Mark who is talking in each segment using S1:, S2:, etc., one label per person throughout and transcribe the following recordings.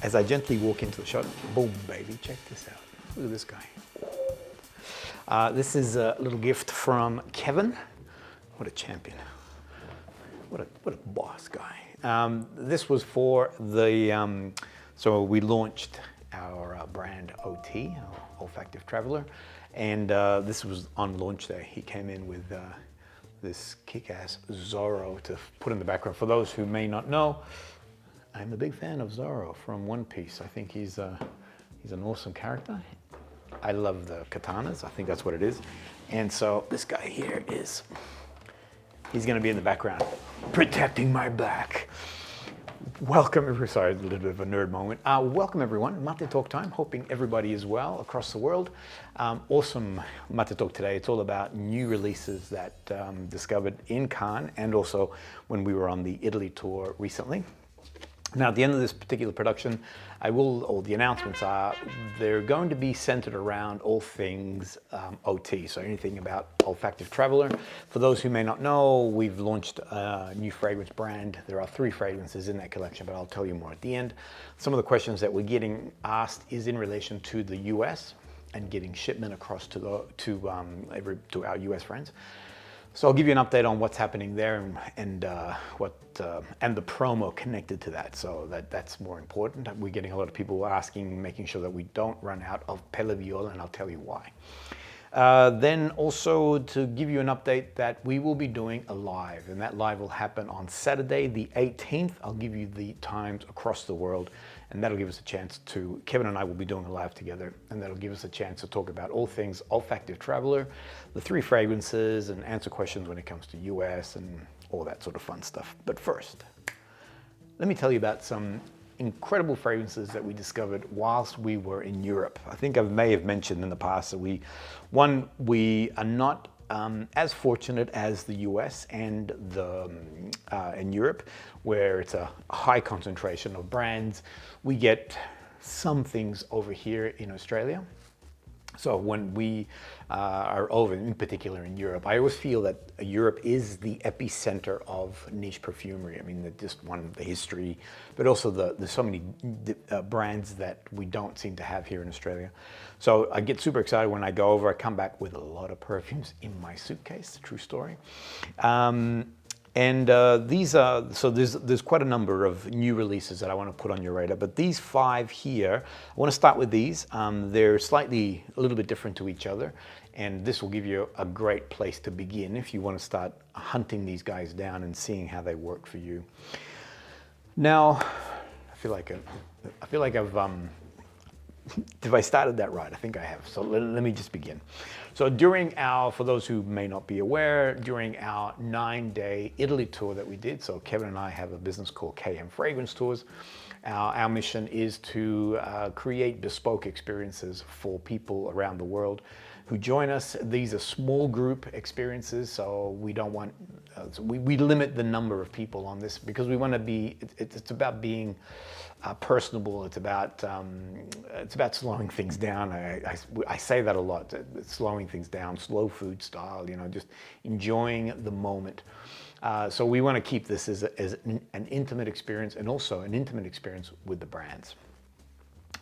S1: as I gently walk into the shot, boom, baby, check this out. Look at this guy. This is a little gift from Kevin. What a champion. What a boss guy. This was for the, so we launched our brand OT, Olfactive Traveler, and this was on launch day. He came in with this kick-ass Zorro to put in the background. For those who may not know, I'm a big fan of Zorro from One Piece. I think he's an awesome character. I love the katanas. I think that's what it is. And so this guy here is, he's gonna be in the background, protecting my back. Welcome, sorry, a little bit of a nerd moment. Welcome everyone, Mate Talk time. Hoping everybody is well across the world. Awesome Mate Talk today. It's all about new releases that discovered in Cannes and also when we were on the Italy tour recently. Now, at the end of this particular production, or the announcements are, they're going to be centered around all things OT, so anything about Olfactive Traveler. For those who may not know, we've launched a new fragrance brand. There are 3 fragrances in that collection, but I'll tell you more at the end. Some of the questions that we're getting asked is in relation to the US and getting shipment across to our US friends. So I'll give you an update on what's happening there and the promo connected to that. So that's more important. We're getting a lot of people asking, making sure that we don't run out of Pelle Viola, and I'll tell you why. Then also to give you an update that we will be doing a live, and that live will happen on Saturday the 18th. I'll give you the times across the world, and that'll give us a chance to, Kevin and I will be doing a live together, and that'll give us a chance to talk about all things Olfactive Traveler, the 3 fragrances, and answer questions when it comes to US and all that sort of fun stuff. But first, let me tell you about some incredible fragrances that we discovered whilst we were in Europe. I think I may have mentioned in the past that we are not as fortunate as the US and in Europe, where it's a high concentration of brands. We get some things over here in Australia. So when we are over, in particular in Europe, I always feel that Europe is the epicenter of niche perfumery. I mean, just one, the history, but also there's so many brands that we don't seem to have here in Australia. So I get super excited when I go over. I come back with a lot of perfumes in my suitcase, true story. So there's quite a number of new releases that I want to put on your radar, but these 5 here, I want to start with these. They're a little bit different to each other, and this will give you a great place to begin if you want to start hunting these guys down and seeing how they work for you. Now, I feel like I've if I started that right, I think I have. So let me just begin. So for those who may not be aware, during our 9-day Italy tour that we did, so Kevin and I have a business called KM Fragrance Tours. Our mission is to create bespoke experiences for people around the world who join us. These are small group experiences, so we don't want, we limit the number of people on this because we want to be, it's about being personable. It's about slowing things down. I say that a lot, slowing things down, slow food style, just enjoying the moment. So we want to keep this as an intimate experience, and also an intimate experience with the brands.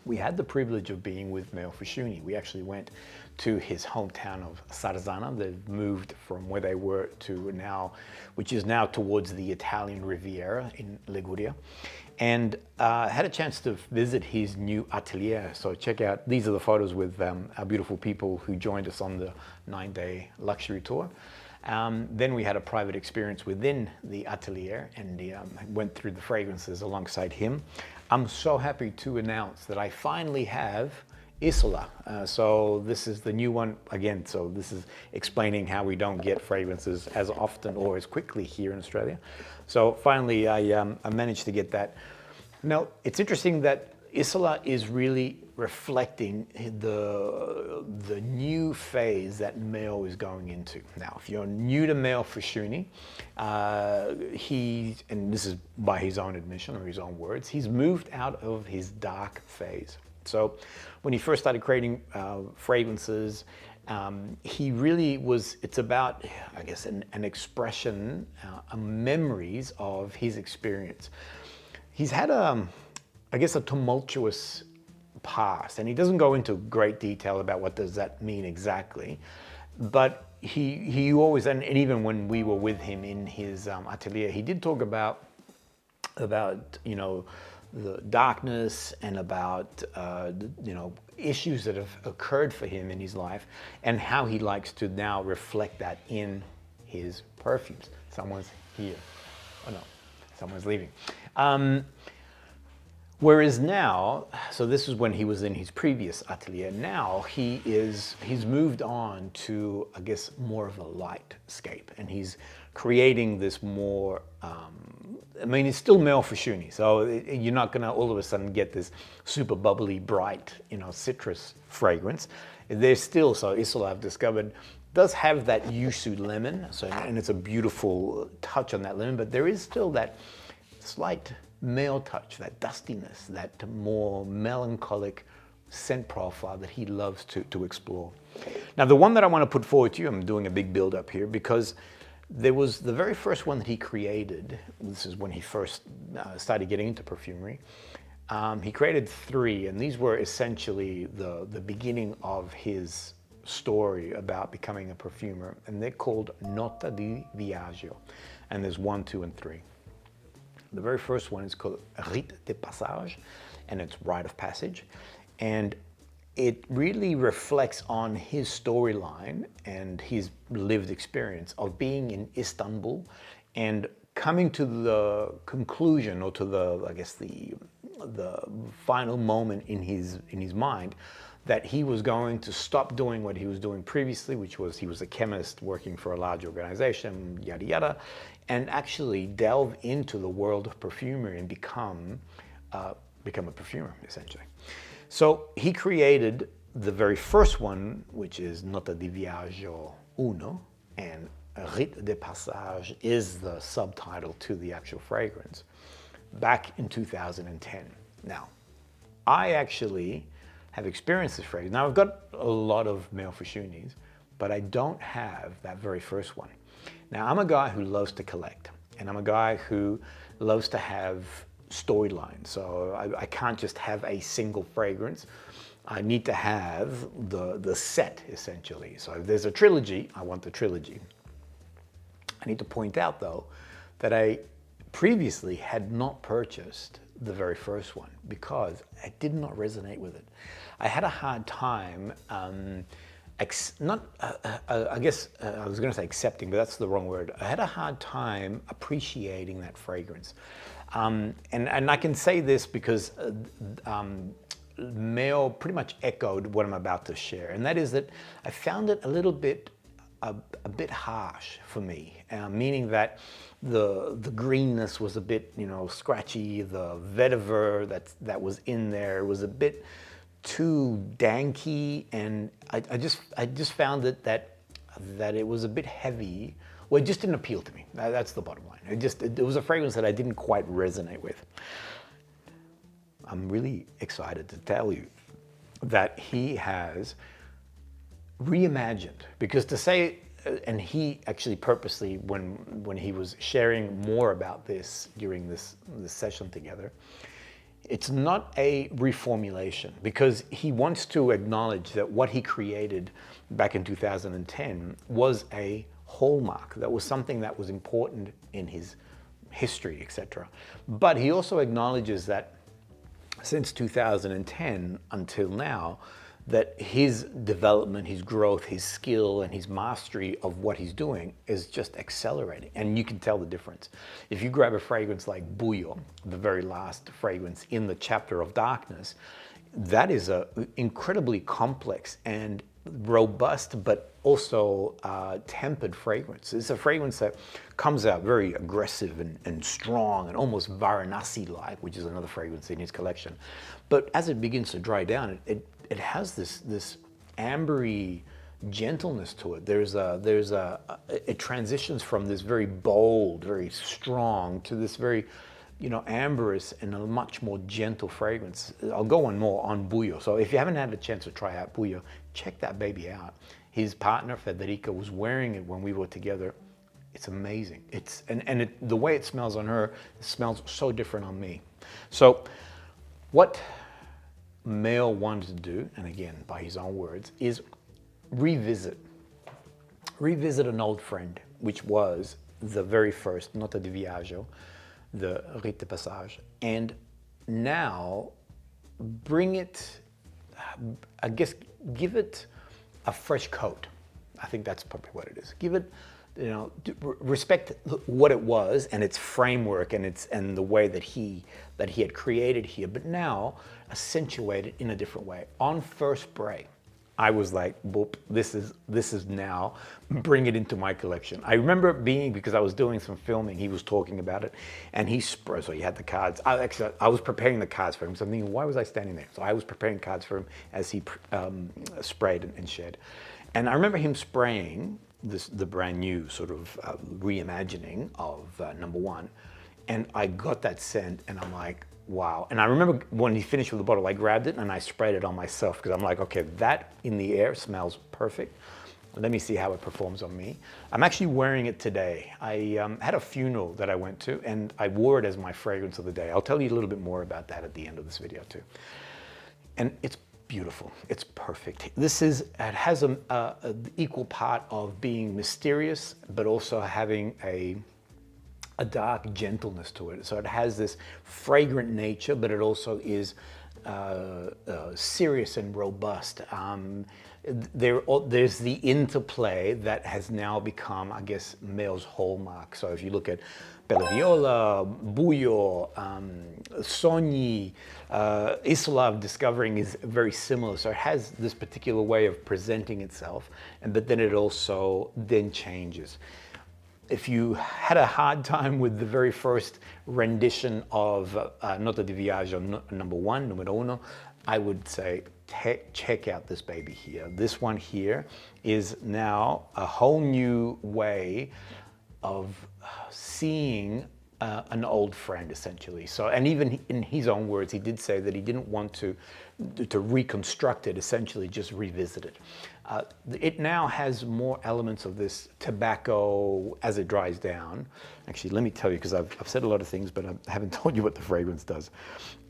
S1: We had the privilege of being with Matteo FUSCIUNI. We actually went to his hometown of Sarzana. They've moved from where they were to now, which is now towards the Italian Riviera in Liguria. And had a chance to visit his new atelier. So check out, these are the photos with our beautiful people who joined us on the 9-day luxury tour. Then we had a private experience within the atelier and went through the fragrances alongside him. I'm so happy to announce that I finally have Isola. So this is the new one again. So this is explaining how we don't get fragrances as often or as quickly here in Australia. So finally I managed to get that. Now it's interesting that Isola is really reflecting the new phase that Matteo is going into. Now, if you're new to Matteo FUSCIUNI, and this is by his own admission or his own words, he's moved out of his dark phase. So when he first started creating fragrances, he really was, it's about, I guess, an expression, memories of his experience. He's had a I guess, a tumultuous past. And he doesn't go into great detail about what does that mean exactly. But he always, and even when we were with him in his atelier, he did talk about you know, the darkness and about you know, issues that have occurred for him in his life, and how he likes to now reflect that in his perfumes. Someone's here. Oh no, someone's leaving. Whereas now, so this is when he was in his previous atelier. Now he's moved on to, I guess, more of a lightscape, and he's creating this more. I mean, it's still male FUSCIUNI, so you're not gonna all of a sudden get this super bubbly, bright, you know, citrus fragrance. There's still, so Isola, I've discovered, does have that yuzu lemon, so, and it's a beautiful touch on that lemon, but there is still that slight male touch, that dustiness, that more melancholic scent profile that he loves to explore. Now, the one that I want to put forward to you, I'm doing a big build up here, because there was the very first one that he created. This is when he first started getting into perfumery. He created 3, and these were essentially the beginning of his story about becoming a perfumer, and they're called NOTA di VIAGGIO, and there's 1, 2, and 3. The very first one is called Rite de Passage, and it's Rite of Passage, and it really reflects on his storyline and his lived experience of being in Istanbul and coming to the conclusion, or to the, I guess, the final moment in his mind, that he was going to stop doing what he was doing previously, which was he was a chemist working for a large organization, yada yada, and actually delve into the world of perfumery and become a perfumer, essentially. So he created the very first one, which is Nota di Viaggio 1, and Rite de Passage is the subtitle to the actual fragrance, back in 2010. Now, I actually have experienced this fragrance. Now, I've got a lot of male FUSCIUNIs, but I don't have that very first one. Now, I'm a guy who loves to collect, and I'm a guy who loves to have storylines. So I can't just have a single fragrance. I need to have the set, essentially. So if there's a trilogy, I want the trilogy. I need to point out, though, that I previously had not purchased the very first one because I did not resonate with it. I had a hard time, I guess I was going to say accepting, but that's the wrong word. I had a hard time appreciating that fragrance. And I can say this because Mel pretty much echoed what I'm about to share, and that is that I found it a little bit a bit harsh for me, meaning that the greenness was a bit, you know, scratchy. The vetiver that was in there was a bit too danky, and I just found it that it was a bit heavy. Well, it just didn't appeal to me. That's the bottom line. It was a fragrance that I didn't quite resonate with. I'm really excited to tell you that he has reimagined, because to say, and he actually purposely, when he was sharing more about this during this session together, it's not a reformulation, because he wants to acknowledge that what he created back in 2010 was a hallmark, that was something that was important in his history, etc. But he also acknowledges that since 2010 until now, that his development, his growth, his skill, and his mastery of what he's doing is just accelerating. And you can tell the difference. If you grab a fragrance like Buio, the very last fragrance in the chapter of darkness, that is an incredibly complex and robust, but also tempered fragrance. It's a fragrance that comes out very aggressive and strong and almost Varanasi-like, which is another fragrance in his collection. But as it begins to dry down, it has this ambery gentleness to it. It transitions from this very bold, very strong, to this very, you know, amberous and a much more gentle fragrance. I'll go on more on Buio. So if you haven't had a chance to try out Buio, check that baby out. His partner Federica was wearing it when we were together. It's amazing. The way it smells on her, it smells so different on me. So What Mel wanted to do, and again, by his own words, is revisit an old friend, which was the very first Nota di Viaggio, the Rite de Passage, and now bring it, I guess, give it a fresh coat. I think that's probably what it is. Give it, you know, respect what it was and its framework and the way that he had created here, but now accentuate it in a different way. On first spray, I was like, boop, this is now, bring it into my collection. I remember being, because I was doing some filming, he was talking about it, and he sprayed, so he had the cards. I was preparing the cards for him, so I'm thinking, why was I standing there? So I was preparing cards for him as he sprayed and shared. And I remember him spraying the brand new sort of reimagining of number one, and I got that scent, and I'm like, wow. And I remember when he finished with the bottle, I grabbed it and I sprayed it on myself because I'm like, okay, that in the air smells perfect. Let me see how it performs on me. I'm actually wearing it today. I had a funeral that I went to and I wore it as my fragrance of the day. I'll tell you a little bit more about that at the end of this video too. And it's beautiful, it's perfect. It has an equal part of being mysterious, but also having a dark gentleness to it. So it has this fragrant nature, but it also is serious and robust. There's the interplay that has now become, I guess, Mel's hallmark. So if you look at Bella Viola, Buio, Sogni, Isola of Discovering is very similar. So it has this particular way of presenting itself, but then it also then changes. If you had a hard time with the very first rendition of Nota di Viaggio number one, numero uno, I would say check out this baby here. This one here is now a whole new way of seeing an old friend, essentially. So, and even in his own words, he did say that he didn't want to reconstruct it, essentially just revisit it. It now has more elements of this tobacco as it dries down. Actually, let me tell you, because I've said a lot of things, but I haven't told you what the fragrance does.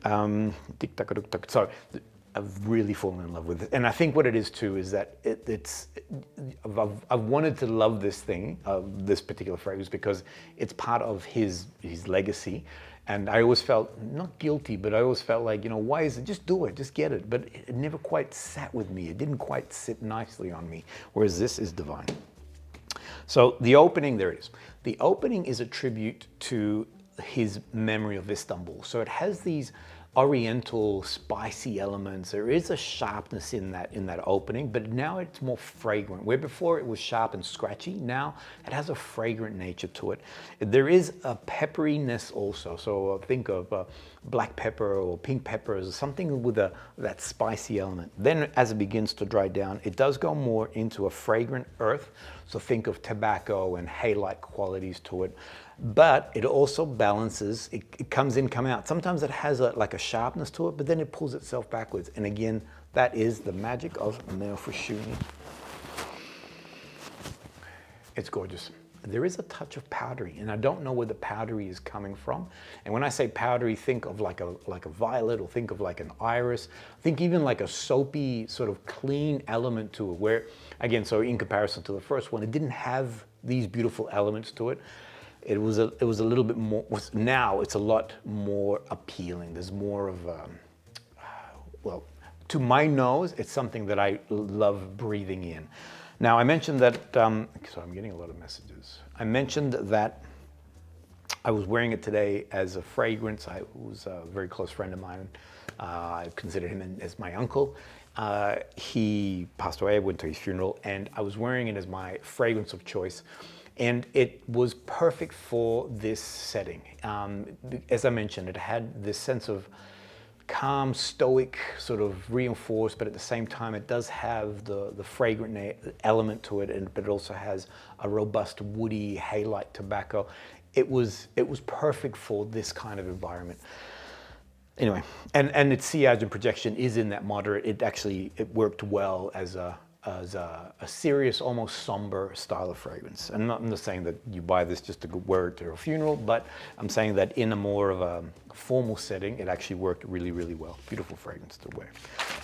S1: So I've really fallen in love with it. And I think what it is too is that I've wanted to love this thing, this particular fragrance, because it's part of his legacy. And I always felt, not guilty, but I always felt like, you know, why is it? Just do it, just get it. But it never quite sat with me. It didn't quite sit nicely on me, whereas this is divine. So the opening, there it is. The opening is a tribute to his memory of Istanbul. So it has these oriental spicy elements. There is a sharpness in that opening, but now it's more fragrant. Where before it was sharp and scratchy, now it has a fragrant nature to it. There is a pepperiness also. So think of black pepper or pink peppers, something with that spicy element. Then as it begins to dry down, it does go more into a fragrant earth. So think of tobacco and hay-like qualities to it. But it also balances, it comes in, come out. Sometimes it has like a sharpness to it, but then it pulls itself backwards. And again, that is the magic of FUSCIUNI. It's gorgeous. There is a touch of powdery, and I don't know where the powdery is coming from. And when I say powdery, think of like a violet, or think of like an iris. Think even like a soapy, sort of clean element to it, where, again, so in comparison to the first one, it didn't have these beautiful elements to it. It was a little bit more, now it's a lot more appealing. There's more of a, well, to my nose, it's something that I love breathing in. Now, I mentioned that, so I'm getting a lot of messages. I mentioned that I was wearing it today as a fragrance. I was a very close friend of mine. I consider him as my uncle. He passed away, I went to his funeral, and I was wearing it as my fragrance of choice. And it was perfect for this setting. As I mentioned, it had this sense of calm, stoic, sort of reinforced, but at the same time, it does have the fragrant element to it, but it also has a robust, woody, hay-like tobacco. It was perfect for this kind of environment. Anyway, and its sillage and projection is in that moderate. It worked well as a as a serious, almost somber style of fragrance. And I'm not saying that you buy this just to wear it to a funeral, but I'm saying that in a more of a formal setting, it actually worked really, really well. Beautiful fragrance to wear.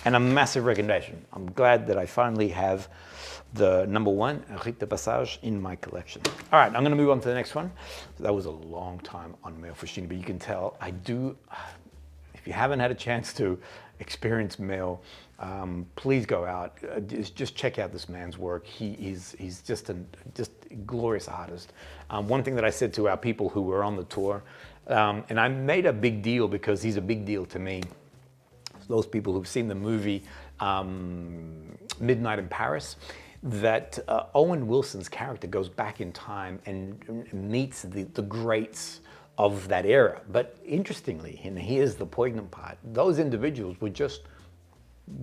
S1: And a massive recommendation. I'm glad that I finally have the #1 Rite de Passage in my collection. All right, I'm gonna move on to the next one. That was a long time on male Fusciuni, but you can tell I do, if you haven't had a chance to experience male, please go out, just check out this man's work. He's just a glorious artist. One thing that I said to our people who were on the tour, and I made a big deal because he's a big deal to me. Those people who've seen the movie Midnight in Paris, that Owen Wilson's character goes back in time and meets the greats of that era. But interestingly, and here's the poignant part, those individuals were just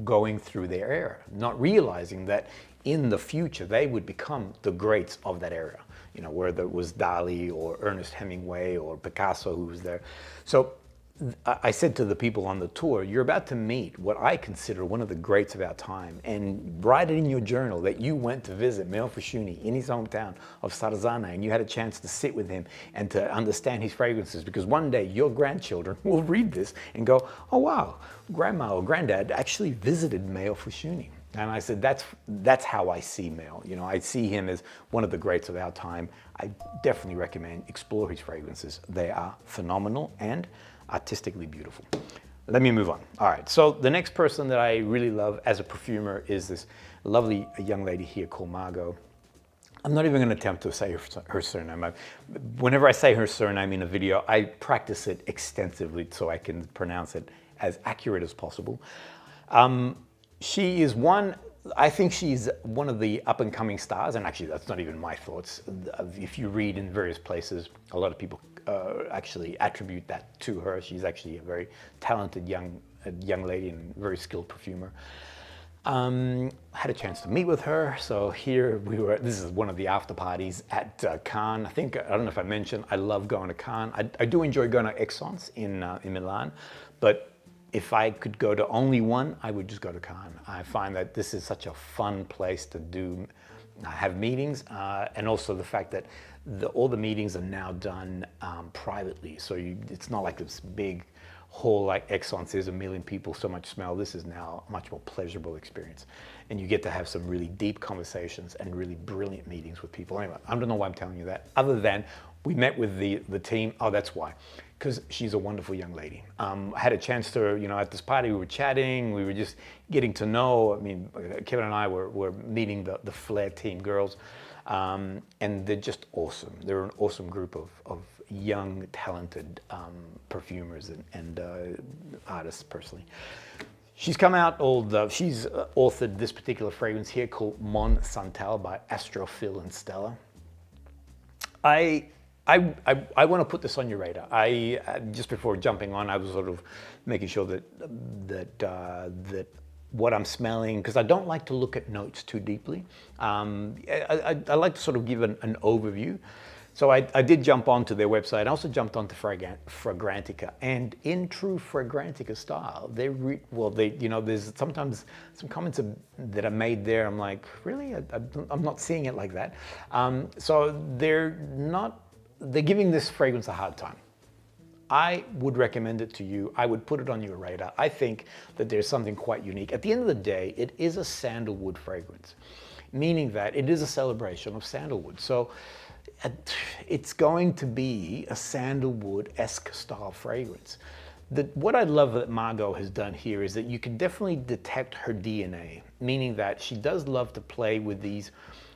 S1: going through their era, not realizing that in the future they would become the greats of that era. You know, whether it was Dali or Ernest Hemingway or Picasso who was there. So I said to the people on the tour, you're about to meet what I consider one of the greats of our time, and write it in your journal that you went to visit Mel Fusciuni in his hometown of Sarzana, and you had a chance to sit with him and to understand his fragrances, because one day your grandchildren will read this and go, oh wow, grandma or granddad actually visited Mel Fusciuni. And I said, that's how I see Mel. You know, I see him as one of the greats of our time. I definitely recommend explore his fragrances. They are phenomenal and artistically beautiful. Let me move on. All right, so the next person that I really love as a perfumer is this lovely young lady here called Margot. I'm not even going to attempt to say her surname. Whenever I say her surname in a video, I practice it extensively so I can pronounce it as accurate as possible. She is I think she's one of the up-and-coming stars, and actually that's not even my thoughts. If you read in various places, a lot of people actually attribute that to her. She's actually a very talented young lady and very skilled perfumer. Had a chance to meet with her, so here we were. This is one of the after parties at Cannes. I don't know if I mentioned, I love going to Cannes. I do enjoy going to Aix-en-Provence in Milan, but if I could go to only one, I would just go to Cannes. I find that this is such a fun place to have meetings, and also the fact that all the meetings are now done privately. So it's not like this big hall like Aix-en-Provence is, 1 million people, so much smell. This is now a much more pleasurable experience. And you get to have some really deep conversations and really brilliant meetings with people. Anyway, I don't know why I'm telling you that, other than we met with the team. Oh, that's why. Because she's a wonderful young lady. I had a chance to, you know, at this party we were chatting, we were just getting to know. I mean, Kevin and I were meeting the Flair team girls, and they're just awesome. They're an awesome group of young, talented perfumers and artists, personally. She's come out, she's authored this particular fragrance here called Mon Santal by ASTROPHIL and STELLA. I want to put this on your radar. Just before jumping on, I was sort of making sure that what I'm smelling, because I don't like to look at notes too deeply. I like to sort of give an overview. So I did jump onto their website. I also jumped onto Fragrantica, and in true Fragrantica style, there's sometimes some comments that are made there. I'm like, really? I'm not seeing it like that. So they're giving this fragrance a hard time. I would recommend it to you. I would put it on your radar. I think that there's something quite unique. At the end of the day, it is a sandalwood fragrance, meaning that it is a celebration of sandalwood. So it's going to be a sandalwood-esque style fragrance. What I love that Margot has done here is that you can definitely detect her DNA, meaning that she does love to play with these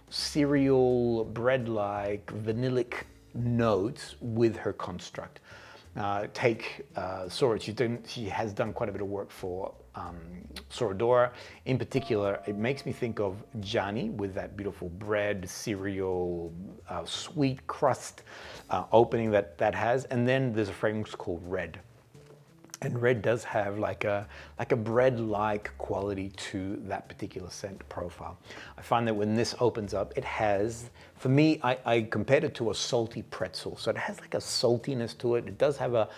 S1: cereal, bread-like, vanillic notes with her construct. She has done quite a bit of work for Soradora. In particular, it makes me think of Gianni with that beautiful bread, cereal, sweet crust opening that has. And then there's a fragrance called Red. And Red does have like a bread-like quality to that particular scent profile. I find that when this opens up, it has, for me, I compared it to a salty pretzel. So it has like a saltiness to it. It does have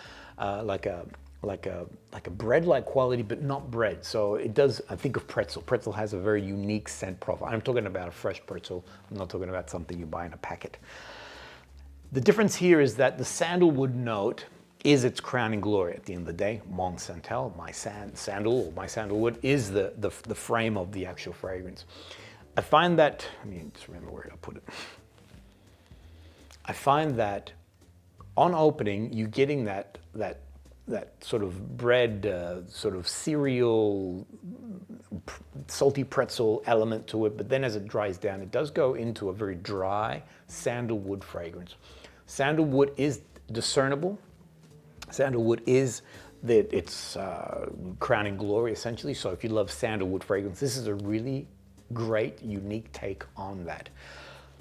S1: like a like a bread-like quality, but not bread. So it does, I think of pretzel. Pretzel has a very unique scent profile. I'm talking about a fresh pretzel. I'm not talking about something you buy in a packet. The difference here is that the sandalwood note is its crowning glory at the end of the day. Mon Santal, my sandal, or my sandalwood, is the frame of the actual fragrance. I find that, let me just remember where I put it. I find that on opening, you're getting that sort of bread, sort of cereal, salty pretzel element to it, but then as it dries down, it does go into a very dry sandalwood fragrance. Sandalwood is discernible. Sandalwood is its crowning glory, essentially. So if you love sandalwood fragrance, this is a really great, unique take on that.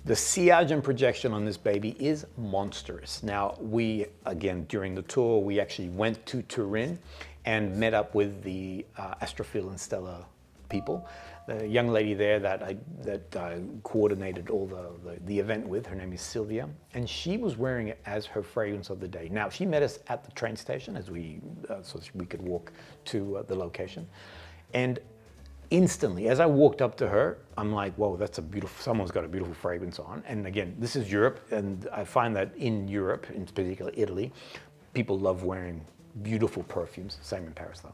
S1: The sillage and projection on this baby is monstrous. Now, we, again, during the tour, we actually went to Turin and met up with the ASTROPHIL and STELLA people. The young lady there that I coordinated all the event with, her name is Sylvia, and she was wearing it as her fragrance of the day. Now, she met us at the train station as so we could walk to the location. And instantly, as I walked up to her, I'm like, whoa, that's a beautiful, someone's got a beautiful fragrance on. And again, this is Europe, and I find that in Europe, in particular Italy, people love wearing beautiful perfumes. Same in Paris though.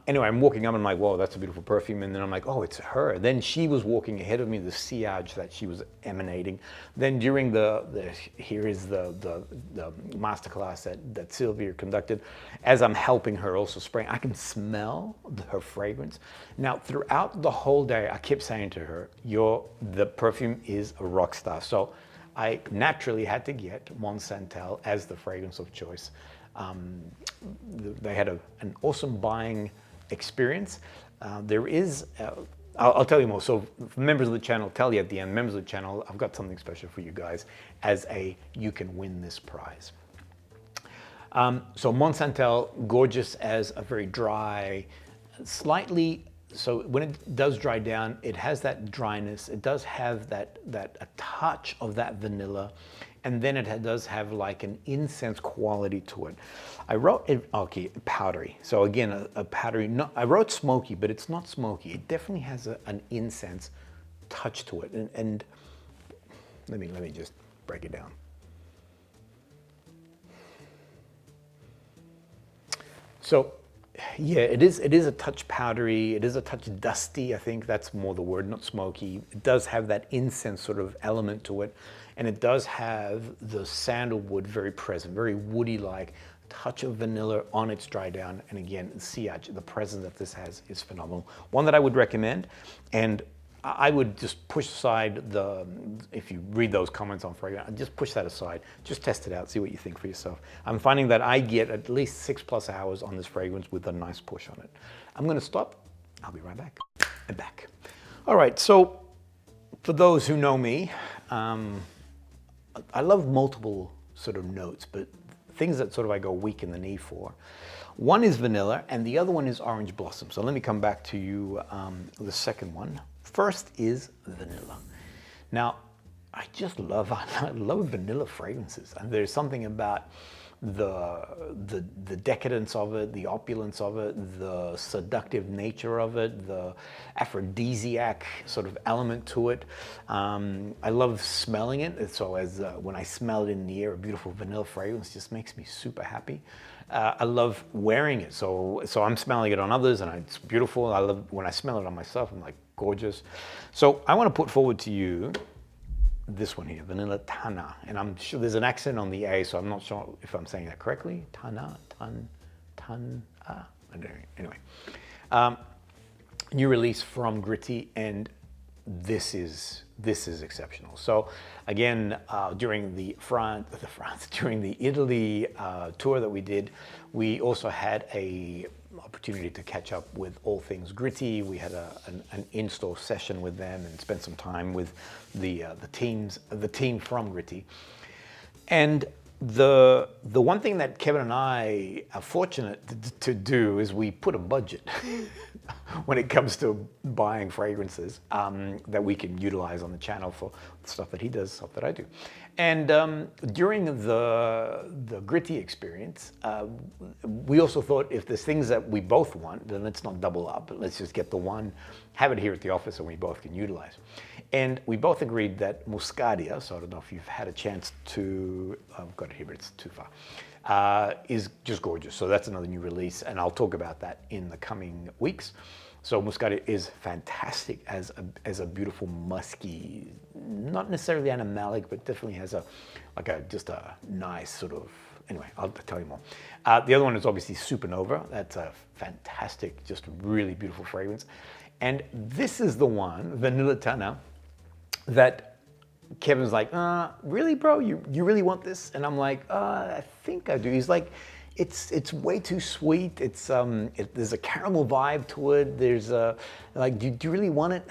S1: Anyway, I'm walking up and I'm like, whoa, that's a beautiful perfume. And then I'm like, oh, it's her. Then she was walking ahead of me, the sillage that she was emanating. Then during here is the masterclass that Sylvia conducted, as I'm helping her also spraying, I can smell her fragrance. Now, throughout the whole day, I kept saying to her, the perfume is a rock star. So I naturally had to get Mon Santal as the fragrance of choice. They had an awesome buying experience. There is, I'll tell you more. So members of the channel, tell you at the end, members of the channel, I've got something special for you guys as you can win this prize. So Mon Santal, gorgeous as a very dry, slightly, so when it does dry down, it has that dryness. It does have a touch of that vanilla. And then it does have like an incense quality to it. I wrote, okay, powdery. So again, a powdery, I wrote smoky, but it's not smoky. It definitely has an incense touch to it. And let me just break it down. So yeah, it is a touch powdery. It is a touch dusty. I think that's more the word, not smoky. It does have that incense sort of element to it. And it does have the sandalwood very present, very woody-like, touch of vanilla on its dry down. And again, sillage, the presence that this has is phenomenal. One that I would recommend, and I would just push aside if you read those comments on fragrance, just push that aside. Just test it out, see what you think for yourself. I'm finding that I get at least 6+ hours on this fragrance with a nice push on it. I'm gonna stop, I'll be right back. I'm back. All right, so for those who know me, I love multiple sort of notes, but things that sort of I go weak in the knee for. One is vanilla and the other one is orange blossom. So let me come back to you, the second one. First is vanilla. Now, I love vanilla fragrances. And there's something about the decadence of it, the opulence of it, the seductive nature of it, the aphrodisiac sort of element to it. I love smelling it. So when I smell it in the air, a beautiful vanilla fragrance just makes me super happy. I love wearing it. So I'm smelling it on others and it's beautiful. I love when I smell it on myself, I'm like, gorgeous. So I want to put forward to you this one here, vanilla TANÀ, and I'm sure there's an accent on the A, so I'm not sure if I'm saying that correctly. TANÀ, anyway. New release from GRITTI, and this is exceptional. So again, during the Italy tour that we did, we also had a opportunity to catch up with all things GRITTI. We had an in-store session with them and spent some time with the team from GRITTI. And the one thing that Kevin and I are fortunate to do is we put a budget when it comes to buying fragrances that we can utilize on the channel for stuff that he does, stuff that I do. And during the GRITTI experience, we also thought if there's things that we both want, then let's not double up. Let's just get the one, have it here at the office, and we both can utilize. And we both agreed that Muscaria, so I don't know if you've had a chance to, I've got it here, but it's too far, is just gorgeous. So that's another new release, and I'll talk about that in the coming weeks. So Muscaria is fantastic as a beautiful musky, not necessarily animalic, but definitely has just a nice sort of, anyway, I'll tell you more. The other one is obviously Supernova. That's a fantastic, just really beautiful fragrance. And this is the one, Vanilla TANÀ, that Kevin's like, really, bro? You really want this? And I'm like, I think I do. He's like, it's way too sweet. It's there's a caramel vibe to it. There's like, do you really want it?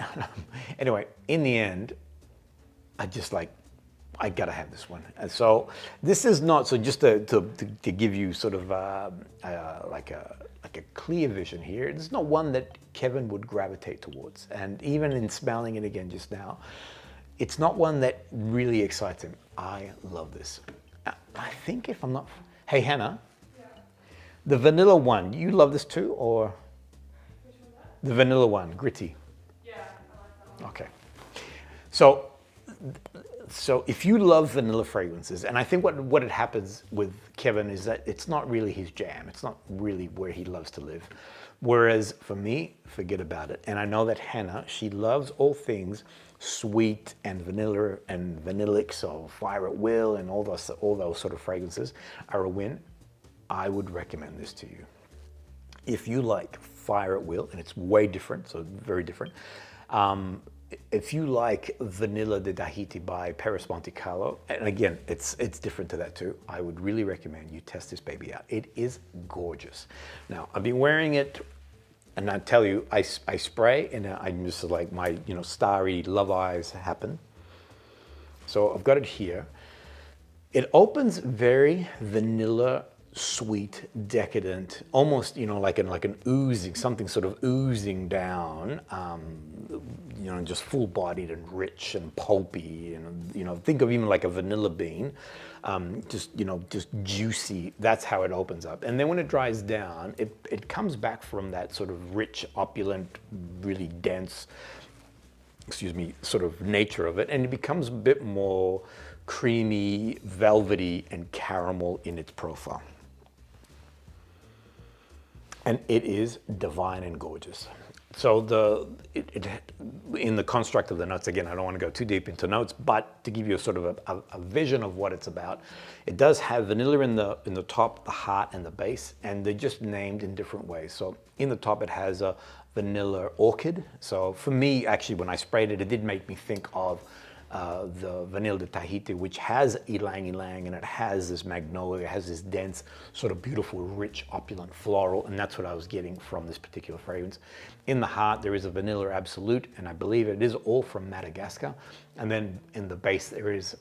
S1: Anyway, in the end, I just like, I gotta have this one. And so this is not, so just to give you sort of like a clear vision here, it's not one that Kevin would gravitate towards. And even in smelling it again just now, it's not one that really excites him. I love this. I think if I'm not, hey Hannah, the vanilla one, you love this too, or? Which one? The vanilla one, GRITTI. Yeah, I like that one. Okay. So if you love vanilla fragrances, and I think what it happens with Kevin is that it's not really his jam. It's not really where he loves to live. Whereas for me, forget about it. And I know that Hannah, she loves all things sweet and vanilla and vanillic, so Fire at Will and all those sort of fragrances are a win. I would recommend this to you. If you like Fire at Will, and it's way different, so very different. If you like Vanilla de Tahiti by Paris Monte Carlo, and again, it's different to that too, I would really recommend you test this baby out. It is gorgeous. Now, I've been wearing it, and I tell you, I spray, and I'm just like, my starry love eyes happen. So I've got it here. It opens very vanilla, sweet, decadent, almost like an oozing, something sort of oozing down, just full-bodied and rich and pulpy, and think of even like a vanilla bean, just juicy. That's how it opens up. And then when it dries down, it comes back from that sort of rich, opulent, really dense, sort of nature of it, and it becomes a bit more creamy, velvety, and caramel in its profile. And it is divine and gorgeous. So in the construct of the notes, again, I don't want to go too deep into notes, but to give you a sort of a vision of what it's about, it does have vanilla in the top, the heart, and the base, and they're just named in different ways. So in the top, it has a vanilla orchid. So for me, actually, when I sprayed it, it did make me think of the Vanilla de Tahiti, which has ylang ylang, and it has this magnolia, it has this dense, sort of beautiful, rich, opulent floral, and that's what I was getting from this particular fragrance. In the heart, there is a Vanilla Absolute, and I believe it is all from Madagascar. And then in the base, there is,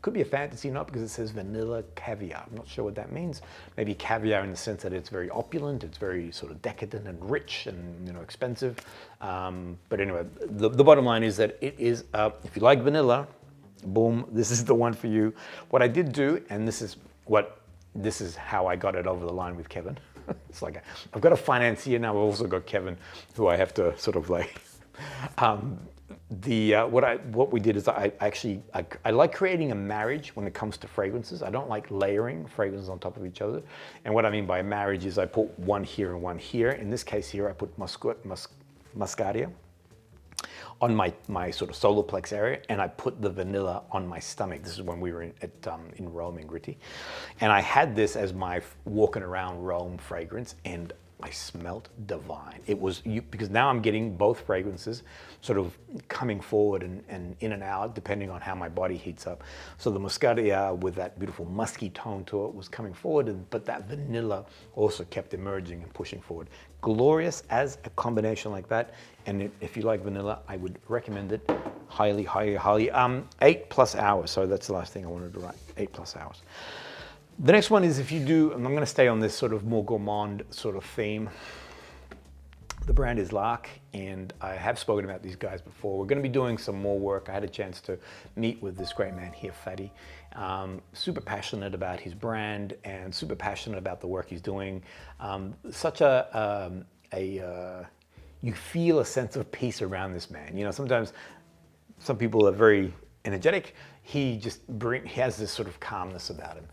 S1: could be a fantasy note because it says Vanilla Caviar. I'm not sure what that means. Maybe caviar in the sense that it's very opulent, it's very sort of decadent and rich and expensive. But anyway, the bottom line is that it is, if you like vanilla, boom, this is the one for you. What I did do, and this is how I got it over the line with Kevin. It's like I've got a financier now. I've also got Kevin, who I have to sort of like. What we did is I like creating a marriage when it comes to fragrances. I don't like layering fragrances on top of each other. And what I mean by marriage is I put one here and one here. In this case here, I put Muscaria on my sort of solar plex area, and I put the vanilla on my stomach. This is when we were in Rome in GRITTI. And I had this as my walking around Rome fragrance, and I smelt divine. It was, because now I'm getting both fragrances sort of coming forward and in and out, depending on how my body heats up. So the Muscaria with that beautiful musky tone to it was coming forward, but that vanilla also kept emerging and pushing forward. Glorious as a combination like that. And if you like vanilla, I would recommend it highly, highly, highly. 8+ hours. So that's the last thing I wanted to write, 8+ hours. The next one is if you do, and I'm going to stay on this sort of more gourmand sort of theme. The brand is Lark, and I have spoken about these guys before. We're going to be doing some more work. I had a chance to meet with this great man here, Fatty. Super passionate about his brand and super passionate about the work he's doing. Such you feel a sense of peace around this man. You know, sometimes some people are very energetic. He has this sort of calmness about him.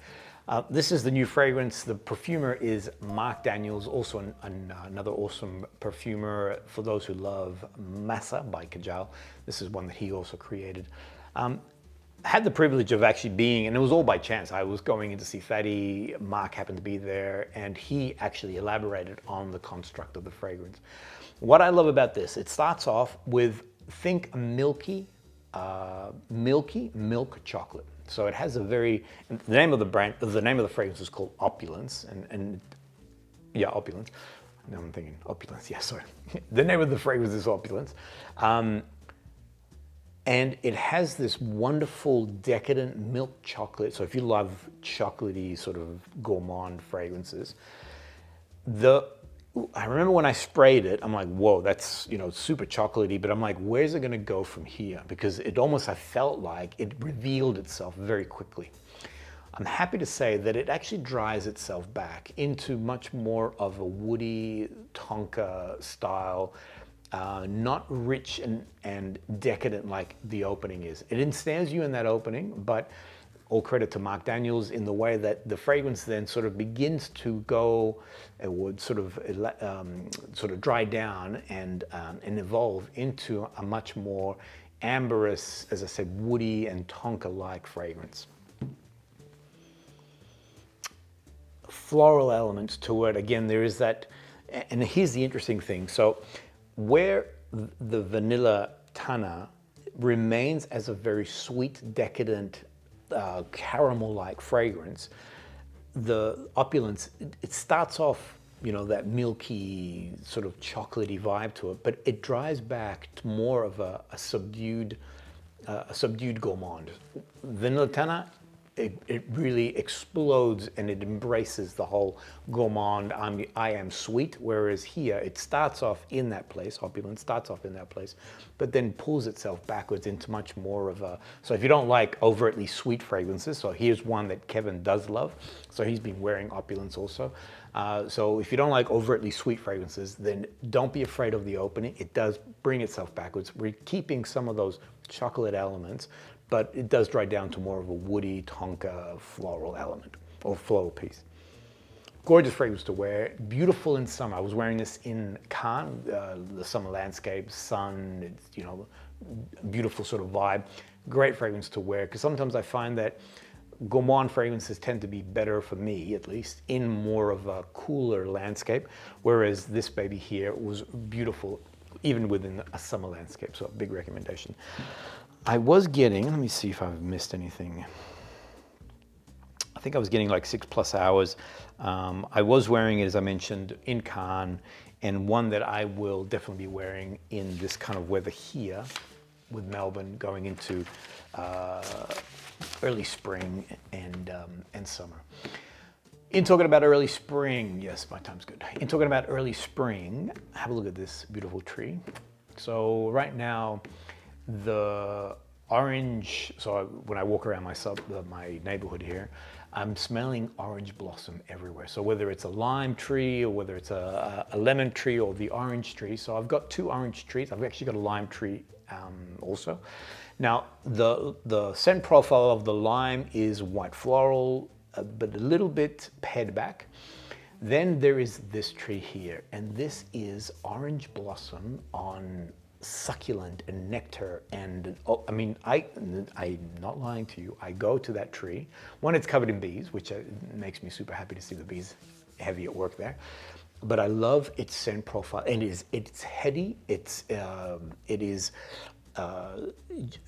S1: This is the new fragrance. The perfumer is Mark Daniels, also another awesome perfumer for those who love Massa by KAJAL. This is one that he also created. I had the privilege of actually being, and it was all by chance. I was going in to see Fatty, Mark happened to be there, and he actually elaborated on the construct of the fragrance. What I love about this, it starts off with, think milky milk chocolate. So it has a very, the name of the fragrance is called Opulence, and yeah, Opulence. Now I'm thinking Opulence, yeah, sorry. The name of the fragrance is Opulence. And it has this wonderful decadent milk chocolate. So if you love chocolatey sort of gourmand fragrances, I remember when I sprayed it, I'm like, whoa, that's, you know, super chocolatey, but I'm like, where's it gonna go from here? Because it almost, I felt like it revealed itself very quickly. I'm happy to say that it actually dries itself back into much more of a woody tonka style, not rich and decadent like the opening is. It ensnares you in that opening, but all credit to Mark Daniels in the way that the fragrance then sort of begins to go, it would sort of dry down and evolve into a much more amberous, as I said, woody and tonka-like fragrance. Floral elements to it. Again, there is that, and here's the interesting thing. So where the vanilla TANÀ remains as a very sweet, decadent, caramel-like fragrance, the Opulence, it starts off, you know, that milky sort of chocolatey vibe to it, but it dries back to more of a subdued gourmand. Vanilla TANÀ, it really explodes and it embraces the whole gourmand, I am sweet, whereas here it starts off in that place, Opulence starts off in that place, but then pulls itself backwards into much more of a, so if you don't like overtly sweet fragrances, so here's one that Kevin does love, so he's been wearing Opulence also. So if you don't like overtly sweet fragrances, then don't be afraid of the opening. It does bring itself backwards. We're keeping some of those chocolate elements, but it does dry down to more of a woody, tonka, floral element, or floral piece. Gorgeous fragrance to wear, beautiful in summer. I was wearing this in Cannes, the summer landscape, sun, it's, you know, beautiful sort of vibe. Great fragrance to wear, because sometimes I find that gourmand fragrances tend to be better, for me at least, in more of a cooler landscape, whereas this baby here was beautiful, even within a summer landscape, so a big recommendation. I was getting, let me see if I've missed anything. I think I was getting like 6+ hours. I was wearing it, as I mentioned, in Cannes, and one that I will definitely be wearing in this kind of weather here with Melbourne going into early spring and summer. In talking about early spring, yes, my time's good. In talking about early spring, have a look at this beautiful tree. So right now, the orange, so when I walk around my neighborhood here, I'm smelling orange blossom everywhere. So whether it's a lime tree or whether it's a lemon tree or the orange tree. So I've got 2 orange trees. I've actually got a lime tree also. Now, the scent profile of the lime is white floral, but a little bit pared back. Then there is this tree here, and this is orange blossom on succulent and nectar, and I mean, I'm not lying to you, I go to that tree. One, it's covered in bees, which makes me super happy to see the bees heavy at work there. But I love its scent profile, and it's heady. It is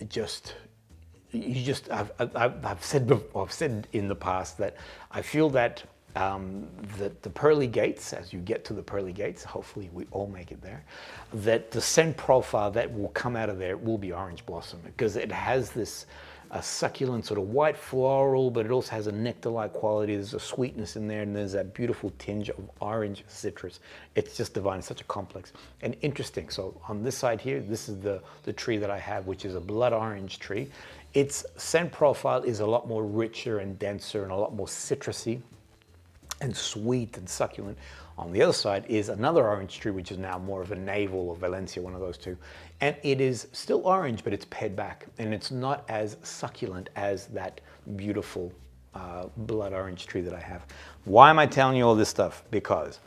S1: just. I've said before, I've said in the past that I feel that that the pearly gates, as you get to the pearly gates, hopefully we all make it there, that the scent profile that will come out of there will be orange blossom, because it has this a succulent sort of white floral, but it also has a nectar-like quality. There's a sweetness in there, and there's that beautiful tinge of orange citrus. It's just divine. It's such a complex and interesting. So on this side here, this is the tree that I have, which is a blood orange tree. Its scent profile is a lot more richer and denser and a lot more citrusy and sweet and succulent. On the other side is another orange tree, which is now more of a navel or Valencia, one of those two. And it is still orange, but it's pared back, and it's not as succulent as that beautiful blood orange tree that I have. Why am I telling you all this stuff? Because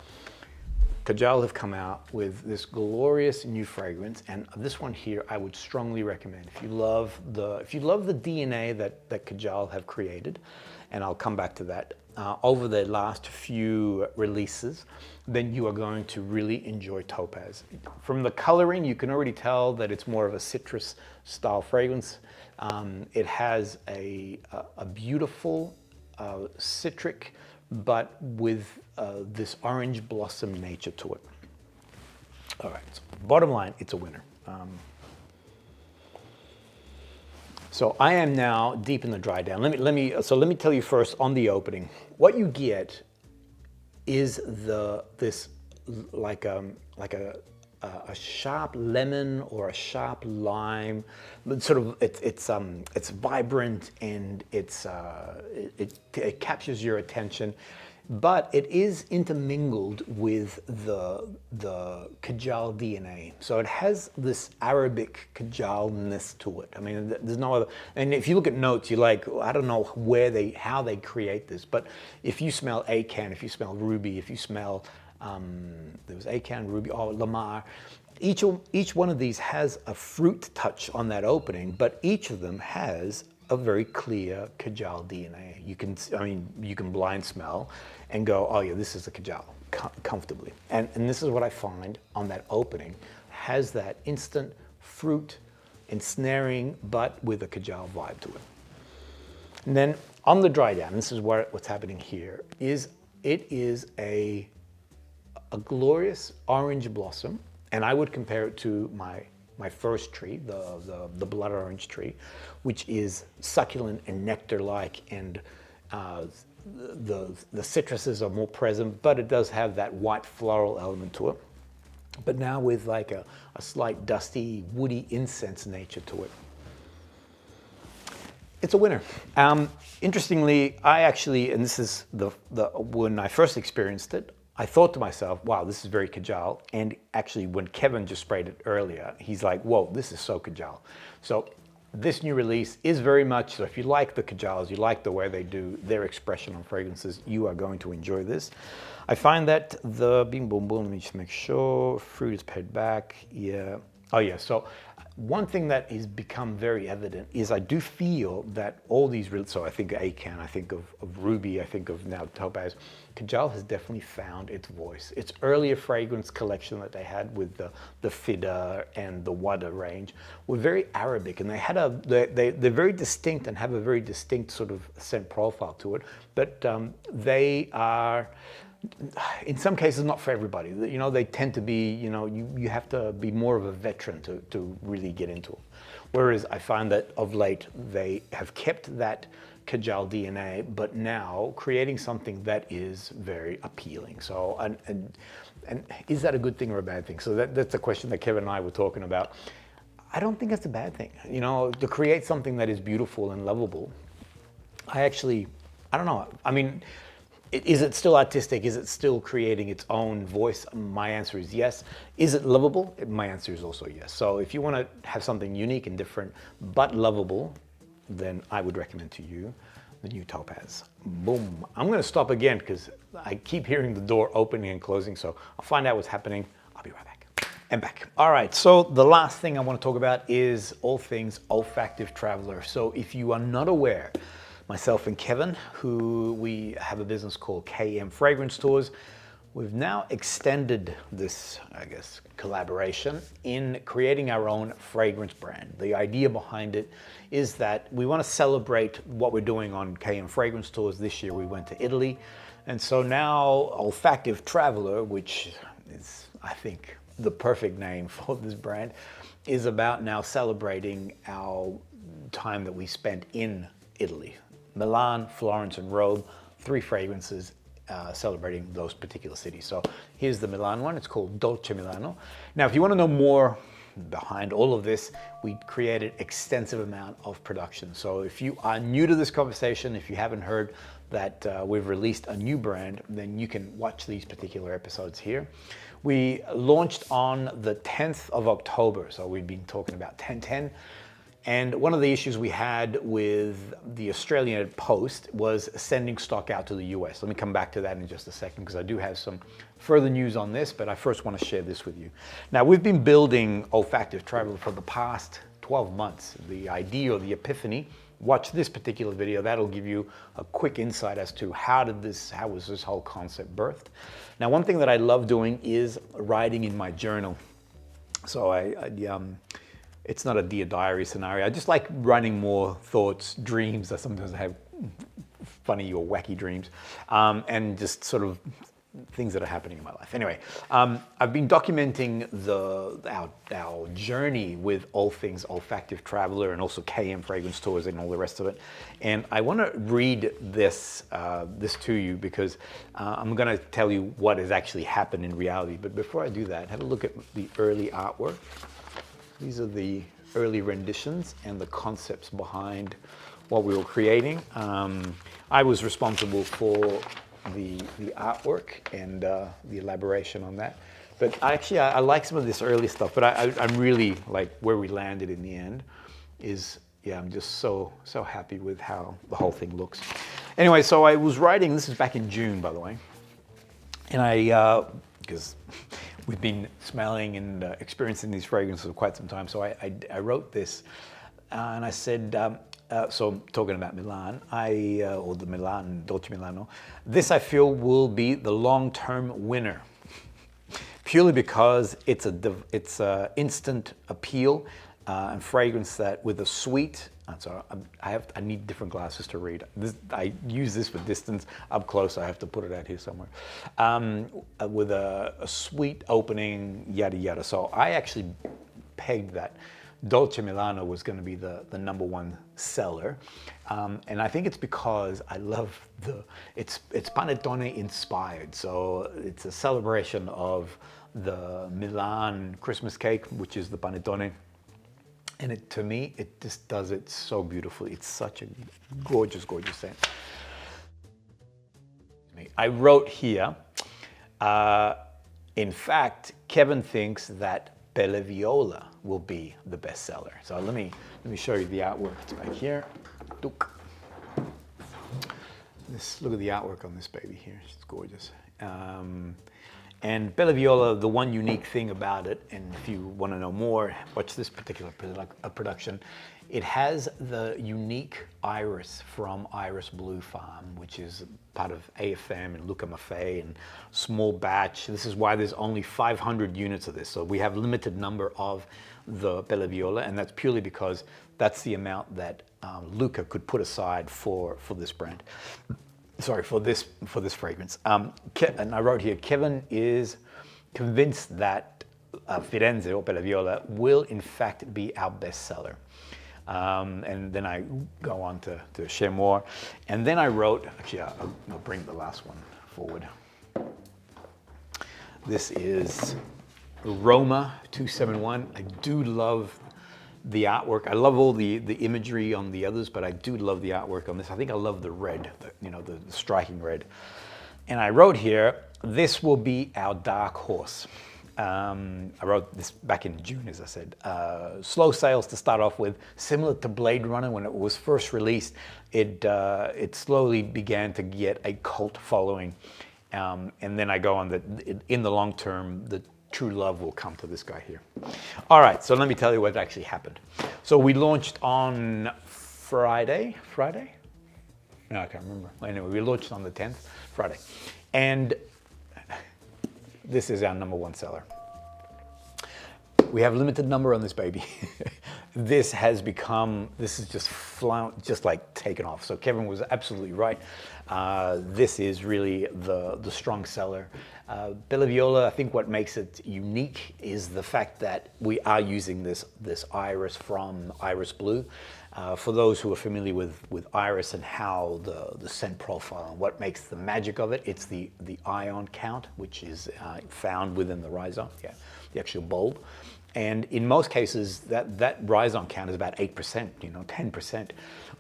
S1: KAJAL have come out with this glorious new fragrance, and this one here I would strongly recommend. If you love the DNA that KAJAL have created, and I'll come back to that, over the last few releases, then you are going to really enjoy Topaz. From the coloring, you can already tell that it's more of a citrus style fragrance. It has a beautiful citric, but with this orange blossom nature to it. All right, so bottom line, it's a winner. So I am now deep in the dry down. Let me tell you first on the opening. What you get is this like a sharp lemon or a sharp lime. Sort of it's vibrant, and it captures your attention. But it is intermingled with the KAJAL DNA. So it has this Arabic KAJAL-ness to it. I mean, there's no other, and if you look at notes, you're like, I don't know how they create this, but if you smell Acan, if you smell Ruby, if you smell, there was Acan, Ruby, oh, Lamar, each one of these has a fruit touch on that opening, but each of them has a very clear KAJAL DNA. You can blind smell and go, oh yeah, this is a KAJAL, comfortably. And this is what I find on that opening, has that instant fruit ensnaring, but with a KAJAL vibe to it. And then on the dry down, this is what's happening here, is it is a glorious orange blossom, and I would compare it to my first tree, the blood orange tree, which is succulent and nectar-like, and the citruses are more present, but it does have that white floral element to it. But now with like a slight dusty, woody incense nature to it. It's a winner. Interestingly, I actually, and this is when I first experienced it, I thought to myself, wow, this is very KAJAL. And actually, when Kevin just sprayed it earlier, he's like, whoa, this is so KAJAL. So this new release is very much, so if you like the KAJALs, you like the way they do their expression on fragrances, you are going to enjoy this. I find that the bing boom boom, let me just make sure, fruit is pared back, yeah. Oh yeah, so one thing that has become very evident is I do feel that all these, so I think Acan, I think of Ruby, I think of now Topaz, KAJAL has definitely found its voice. Its earlier fragrance collection that they had with the Fida and the Wada range were very Arabic, and they had they're very distinct and have a very distinct sort of scent profile to it, but they are, in some cases, not for everybody. You know, they tend to be, you know, you have to be more of a veteran to really get into them. Whereas I find that of late, they have kept that KAJAL DNA, but now creating something that is very appealing. So, and is that a good thing or a bad thing? So that's a question that Kevin and I were talking about. I don't think that's a bad thing. You know, to create something that is beautiful and lovable. I don't know. I mean, is it still artistic? Is it still creating its own voice? My answer is yes. Is it lovable? My answer is also yes. So if you want to have something unique and different, but lovable, then I would recommend to you the new Topaz. Boom. I'm going to stop again because I keep hearing the door opening and closing. So I'll find out what's happening. I'll be right back. And back. All right. So the last thing I want to talk about is all things olfactive traveler. So if you are not aware, myself and Kevin, who we have a business called KM Fragrance Tours, we've now extended this, I guess, collaboration in creating our own fragrance brand. The idea behind it is that we want to celebrate what we're doing on KM Fragrance Tours. This year we went to Italy. And so now Olfactive Traveler, which is, I think, the perfect name for this brand, is about now celebrating our time that we spent in Italy. Milan, Florence, and Rome, 3 fragrances celebrating those particular cities. So here's the Milan one. It's called Dolce Milano. Now, if you want to know more behind all of this, we created extensive amount of production. So if you are new to this conversation, if you haven't heard that we've released a new brand, then you can watch these particular episodes here. We launched on the 10th of October, so we've been talking about 10/10. And one of the issues we had with the Australian Post was sending stock out to the US. Let me come back to that in just a second, because I do have some further news on this, but I first want to share this with you. Now, we've been building OLFACTIVE Travel for the past 12 months. The idea or the epiphany, watch this particular video. That'll give you a quick insight as to how was this whole concept birthed. Now, one thing that I love doing is writing in my journal. So it's not a Dear Diary scenario. I just like writing more thoughts, dreams. Sometimes I have funny or wacky dreams, and just sort of things that are happening in my life. Anyway, I've been documenting our journey with all things Olfactive Traveler and also KM Fragrance Tours and all the rest of it. And I want to read this to you, because I'm going to tell you what has actually happened in reality. But before I do that, have a look at the early artwork. These are the early renditions and the concepts behind what we were creating. I was responsible for the artwork and the elaboration on that. But actually, I like some of this early stuff, but I'm really like where we landed in the end is, yeah, I'm just so happy with how the whole thing looks. Anyway, so I was writing, this is back in June, by the way, and because we've been smelling and experiencing these fragrances for quite some time, so I wrote this, and I said, so talking about Milan, or the Milan, Dolce Milano, this I feel will be the long-term winner, purely because it's a instant appeal and fragrance that with a sweet. So I need different glasses to read. I use this for distance. Up close, I have to put it out here somewhere. With a sweet opening, yada yada. So I actually pegged that Dolce Milano was going to be the #1 seller, and I think it's because I love it's panettone inspired. So it's a celebration of the Milan Christmas cake, which is the panettone. And to me, it just does it so beautifully. It's such a gorgeous, gorgeous scent. I wrote here, in fact, Kevin thinks that Bella Viola will be the bestseller. So let me show you the artwork. It's back here. Look at the artwork on this baby here. It's gorgeous. And Bella Viola, the one unique thing about it, and if you want to know more, watch this particular production. It has the unique iris from Iris Blue Farm, which is part of AFM and Luca Maffei and small batch. This is why there's only 500 units of this. So we have limited number of the Bella Viola, and that's purely because that's the amount that Luca could put aside for this brand. Sorry, for this fragrance. And I wrote here, Kevin is convinced that Firenze or Bella Viola will in fact be our bestseller. And then I go on to share more. And then I wrote, actually I'll bring the last one forward. This is Roma 271. I do love the artwork. I love all the imagery on the others, but I do love the artwork on this. I think I love the red, the striking red. And I wrote here, this will be our dark horse. I wrote this back in June, as I said. Slow sales to start off with, similar to Blade Runner when it was first released. It slowly began to get a cult following. And then I go on that in the long term, the true love will come to this guy here. All right, so let me tell you what actually happened. So we launched on Friday? No, I can't remember. Anyway, we launched on the 10th, Friday. And this is our #1 seller. We have limited number on this baby. This is just like taken off. So Kevin was absolutely right. This is really the strong seller. Bella Viola, I think what makes it unique is the fact that we are using this iris from Iris Blue. For those who are familiar with iris and how the scent profile and what makes the magic of it, it's the ion count, which is found within the rhizome, the actual bulb. And in most cases, that rhizome count is about 8%, 10%,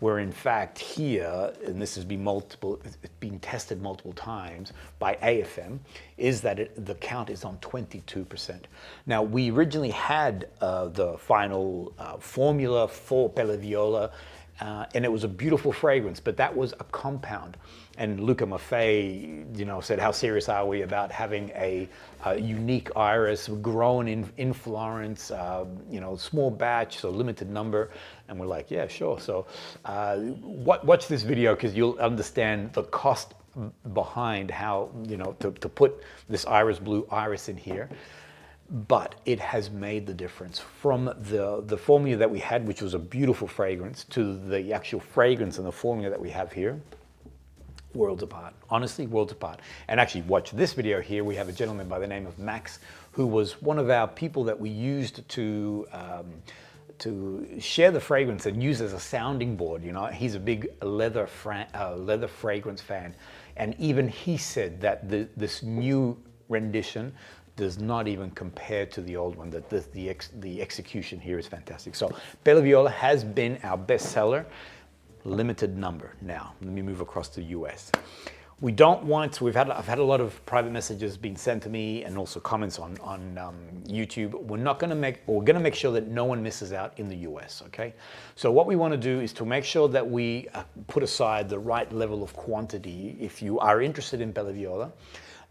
S1: where in fact here, and this has been it's been tested multiple times by AFM, is that the count is on 22%. Now, we originally had the final formula for Pelle Viola, and it was a beautiful fragrance, but that was a compound. And Luca Maffei, said, how serious are we about having a unique iris grown in Florence, small batch, so limited number. And we're like, yeah, sure. So watch this video because you'll understand the cost behind how, to put this iris blue iris in here. But it has made the difference from the formula that we had, which was a beautiful fragrance, to the actual fragrance and the formula that we have here. Worlds apart, honestly, worlds apart. And actually watch this video here. We have a gentleman by the name of Max, who was one of our people that we used to share the fragrance and use as a sounding board. He's a big leather fragrance fan. And even he said that this new rendition does not even compare to the old one, that the execution here is fantastic. So Pelle Viola has been our best seller. Limited number. Now, let me move across to the US. We don't want, I've had a lot of private messages being sent to me and also comments on YouTube. We're going to make sure that no one misses out in the US, okay? So what we want to do is to make sure that we put aside the right level of quantity. If you are interested in Pelle Viola,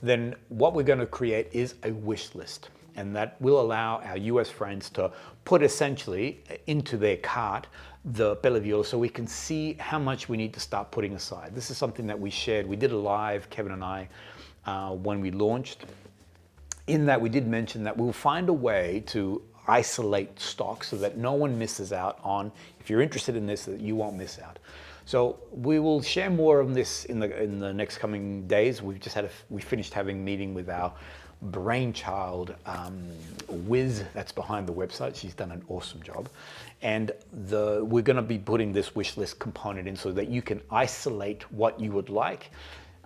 S1: then what we're going to create is a wish list. And that will allow our US friends to put essentially into their cart the Pelle Viola so we can see how much we need to start putting aside. This is something that we shared. We did a live, Kevin and I, when we launched. In that we did mention that we'll find a way to isolate stock so that no one misses out on, if you're interested in this, that you won't miss out. So we will share more of this in the next coming days. We finished having a meeting with our brainchild Wiz that's behind the website. She's done an awesome job. And we're going to be putting this wish list component in so that you can isolate what you would like.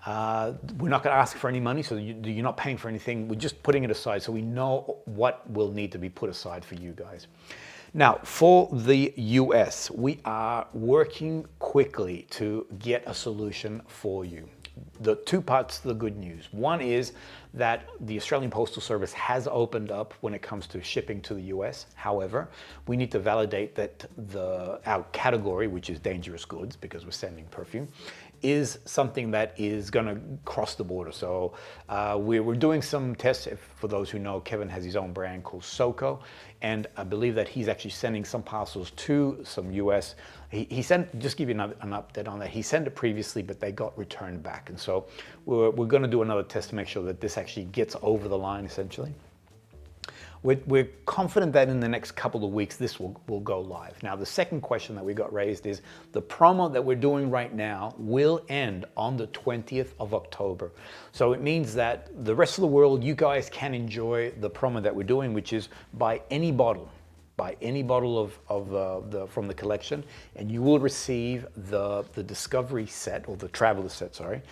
S1: We're not going to ask for any money, so you're not paying for anything. We're just putting it aside so we know what will need to be put aside for you guys. Now, for the US, we are working quickly to get a solution for you. The two parts to the good news. One is that the Australian Postal Service has opened up when it comes to shipping to the US. However, we need to validate that our category, which is dangerous goods because we're sending perfume, is something that is going to cross the border. So we're doing some tests. For those who know, Kevin has his own brand called SOCO, and I believe that he's actually sending some parcels to some US. He sent, just give you an update on that, he sent it previously, but they got returned back. And so we're going to do another test to make sure that this actually gets over the line, essentially. We're confident that in the next couple of weeks, this will go live. Now, the second question that we got raised is the promo that we're doing right now will end on the 20th of October. So it means that the rest of the world, you guys can enjoy the promo that we're doing, which is buy any bottle from the collection, and you will receive the Discovery set, or the Traveler set, sorry,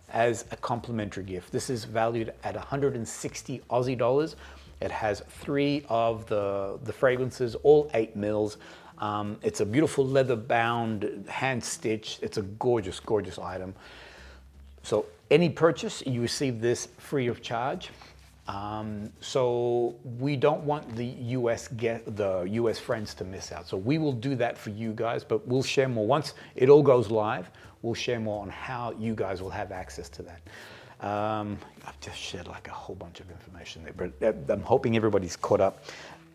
S1: as a complimentary gift. This is valued at 160 Aussie dollars. It has 3 of the fragrances, all 8 mils. It's a beautiful leather bound, hand stitched. It's a gorgeous, gorgeous item. So any purchase, you receive this free of charge. So we don't want the US friends to miss out. So we will do that for you guys, but we'll share more. Once it all goes live, we'll share more on how you guys will have access to that. I've just shared like a whole bunch of information there, but I'm hoping everybody's caught up.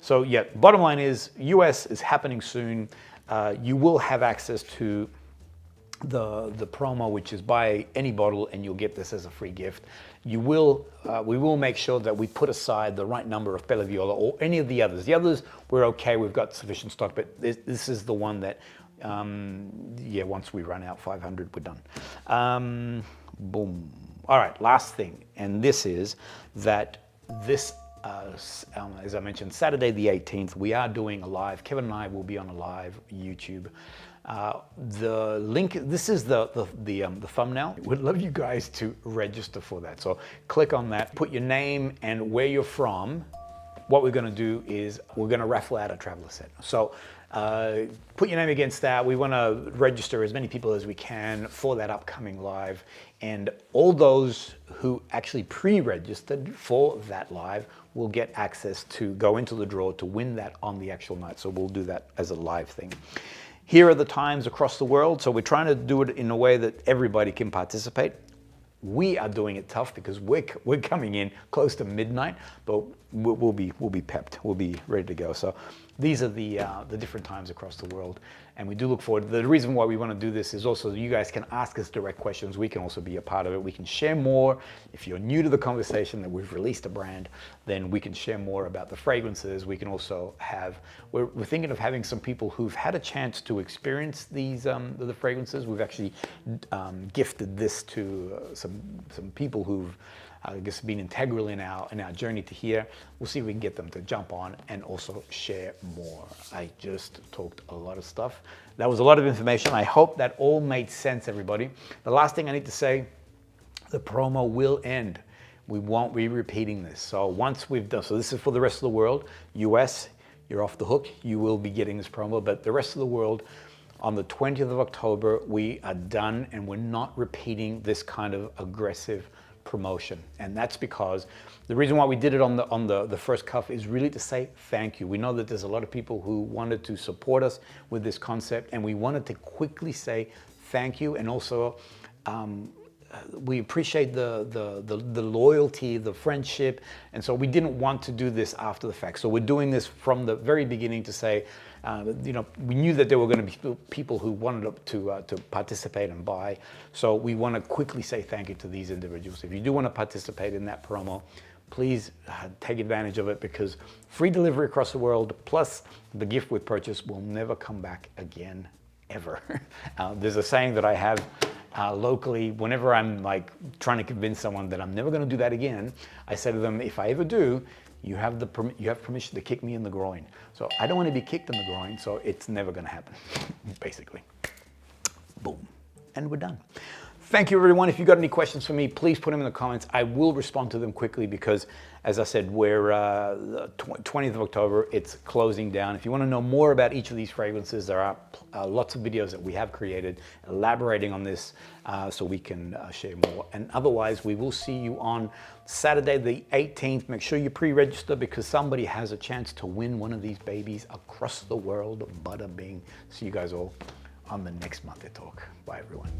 S1: So yeah, bottom line is US is happening soon. You will have access to the promo, which is buy any bottle and you'll get this as a free gift. We will make sure that we put aside the right number of Pelle Viola or any of the others. The others, we're okay, we've got sufficient stock, but this is the one that, yeah, once we run out 500, we're done. Boom. All right, last thing, and this is that this as I mentioned, Saturday the 18th, we are doing a live. Kevin and I will be on a live YouTube. The link, this is the thumbnail. We'd love you guys to register for that. So click on that, put your name and where you're from. What we're going to do is we're going to raffle out a traveler set. So put your name against that. We want to register as many people as we can for that upcoming live. And all those who actually pre-registered for that live will get access to go into the draw to win that on the actual night. So we'll do that as a live thing. Here are the times across the world. So we're trying to do it in a way that everybody can participate. We are doing it tough because we're coming in close to midnight, but we'll be pepped. We'll be ready to go. So these are the different times across the world, and we do look forward. The reason why we want to do this is also you guys can ask us direct questions. We can also be a part of it. We can share more. If you're new to the conversation that we've released a brand, then we can share more about the fragrances. We can also have, we're thinking of having some people who've had a chance to experience these the fragrances. We've actually gifted this to some people who've I guess been integral in our journey to here. We'll see if we can get them to jump on and also share more. I just talked a lot of stuff. That was a lot of information. I hope that all made sense, everybody. The last thing I need to say, the promo will end. We won't be repeating this. So once we've done, so this is for the rest of the world. US, you're off the hook. You will be getting this promo, but the rest of the world, on the 20th of October, we are done and we're not repeating this kind of aggressive promotion. And that's because the reason why we did it on the first cuff is really to say thank you. We know that there's a lot of people who wanted to support us with this concept, and we wanted to quickly say thank you. And also we appreciate the loyalty, the friendship, and so we didn't want to do this after the fact. So we're doing this from the very beginning to say, you know, we knew that there were going to be people who wanted to participate and buy. So we want to quickly say thank you to these individuals. If you do want to participate in that promo, please take advantage of it, because free delivery across the world plus the gift with purchase will never come back again, ever. There's a saying that I have locally. Whenever I'm like trying to convince someone that I'm never going to do that again, I say to them, if I ever do, you have permission to kick me in the groin. So I don't want to be kicked in the groin, so it's never going to happen, basically. Boom. And we're done. Thank you, everyone. If you've got any questions for me, please put them in the comments. I will respond to them quickly because, as I said, we're the 20th of October. It's closing down. If you want to know more about each of these fragrances, there are lots of videos that we have created elaborating on this so we can share more. And otherwise, we will see you on Saturday the 18th. Make sure you pre-register because somebody has a chance to win one of these babies across the world. Bada bing. See you guys all on the next MATÉ Talk. Bye, everyone.